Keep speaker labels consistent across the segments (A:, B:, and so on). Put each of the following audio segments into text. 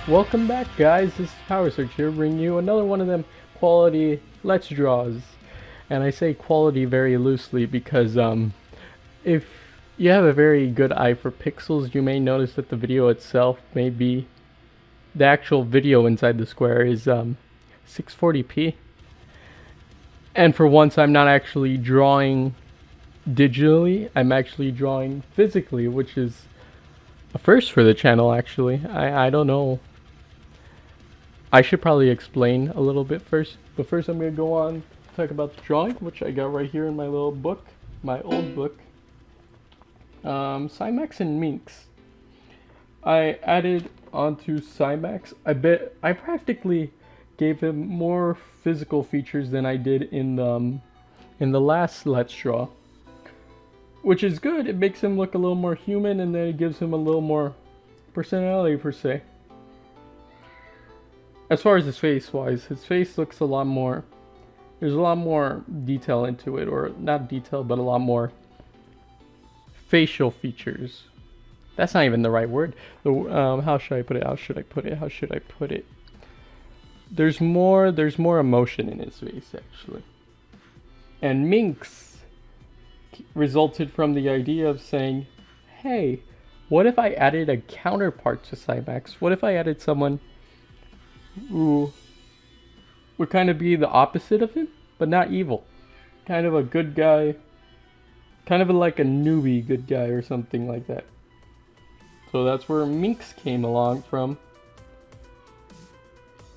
A: Welcome back, guys. This is Power Search here, bringing you another one of them quality Let's Draws. And I say quality very loosely because if you have a very good eye for pixels, you may notice that the video itself may be, the actual video inside the square is 640p. And for once, I'm not actually drawing digitally, I'm actually drawing physically, which is a first for the channel actually. I don't know. I should probably explain a little bit first, but first I'm going to go on to talk about the drawing, which I got right here in my little book, my old book. Simax and Minx. I added onto Simax. I practically gave him more physical features than I did in the last Let's Draw, which is good. It makes him look a little more human, and then it gives him a little more personality per se. As far as his face wise, his face looks a lot more, there's a lot more detail into it, or not detail, but a lot more facial features. That's not even the right word. How should I put it? There's more emotion in his face actually. And Minx resulted from the idea of saying, hey, what if I added a counterpart to Simax? What if I added someone who would kind of be the opposite of him, but not evil? Kind of a good guy, kind of like a newbie good guy or something like that. So that's where Minx came along from.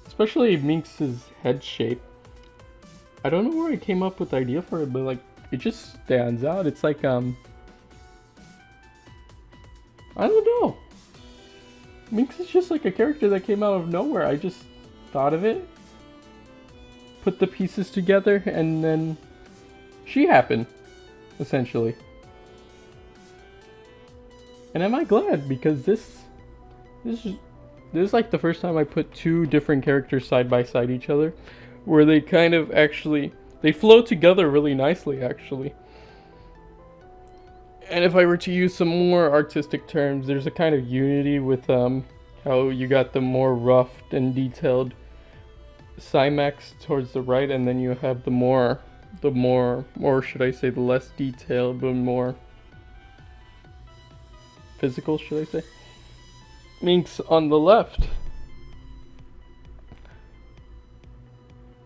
A: Especially Minx's head shape. I don't know where I came up with the idea for it, but like, it just stands out. It's like, I don't know. Minx is just like a character that came out of nowhere. I just thought of it, put the pieces together, and then she happened, essentially. And am I glad, because this is like the first time I put two different characters side by side each other, where they kind of actually, they flow together really nicely actually. And if I were to use some more artistic terms, there's a kind of unity with how you got the more roughed and detailed Simax towards the right, and then you have the more, or should I say the less detailed, but more physical, should I say, Minx on the left.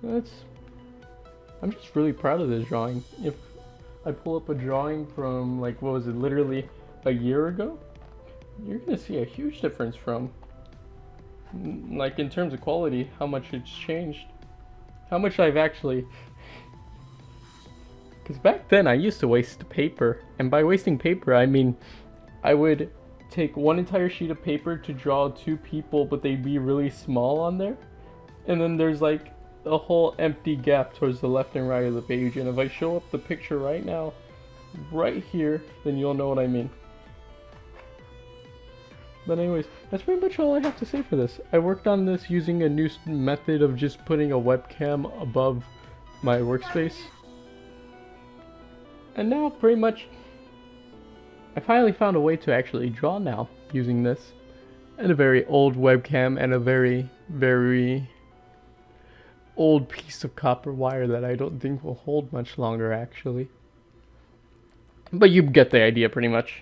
A: I'm just really proud of this drawing. If I pull up a drawing from, like, what was it, literally a year ago, you're gonna see a huge difference from, like, in terms of quality, how much it's changed, how much I've actually, because back then I used to waste paper, and by wasting paper I mean I would take one entire sheet of paper to draw two people, but they'd be really small on there, and then there's like a whole empty gap towards the left and right of the page, and if I show up the picture right now, right here, then you'll know what I mean. But anyways, that's pretty much all I have to say for this. I worked on this using a new method of just putting a webcam above my workspace. And now pretty much, I finally found a way to actually draw now using this. And a very old webcam and a very, very old piece of copper wire that I don't think will hold much longer actually. But you get the idea pretty much.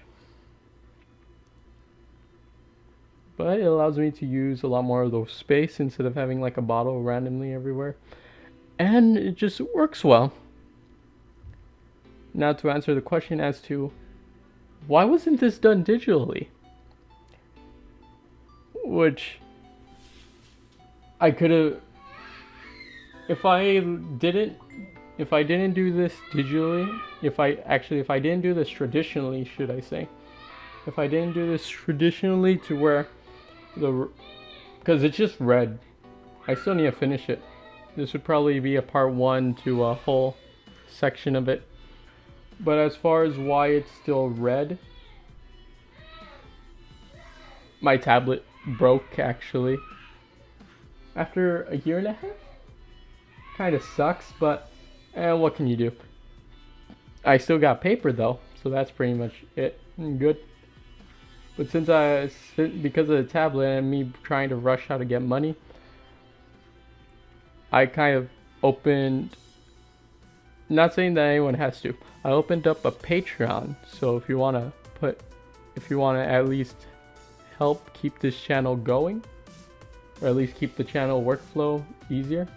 A: But it allows me to use a lot more of the space instead of having like a bottle randomly everywhere. And it just works well. Now to answer the question as to why wasn't this done digitally? Which I could have, if I didn't do this digitally, if I didn't do this traditionally, should I say, if I didn't do this traditionally to where because it's just red, I still need to finish it. This would probably be a part 1 to a whole section of it. But as far as why it's still red, my tablet broke actually after a year and a half. Kind of sucks, but what can you do? I still got paper though, so that's pretty much it. Good. But because of the tablet and me trying to rush how to get money, I kind of opened, not saying that anyone has to, I opened up a Patreon. So if you want to at least help keep this channel going, or at least keep the channel workflow easier,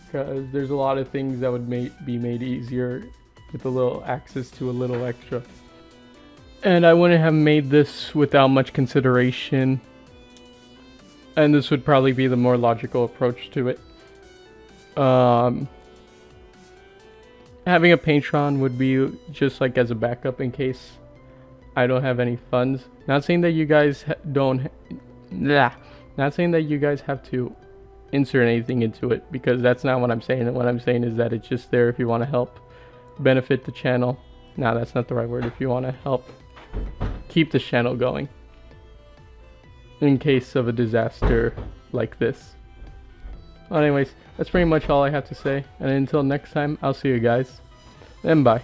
A: because there's a lot of things that would be made easier with a little access to a little extra. And I wouldn't have made this without much consideration, and this would probably be the more logical approach to it. Having a Patreon would be just like as a backup in case I don't have any funds. Not saying that you guys not saying that you guys have to insert anything into it, because that's not what I'm saying. What I'm saying is that it's just there if you want to help benefit the channel. No, that's not the right word. If you want to help keep the channel going in case of a disaster like this. Well, anyways, that's pretty much all I have to say. And until next time, I'll see you guys. And bye.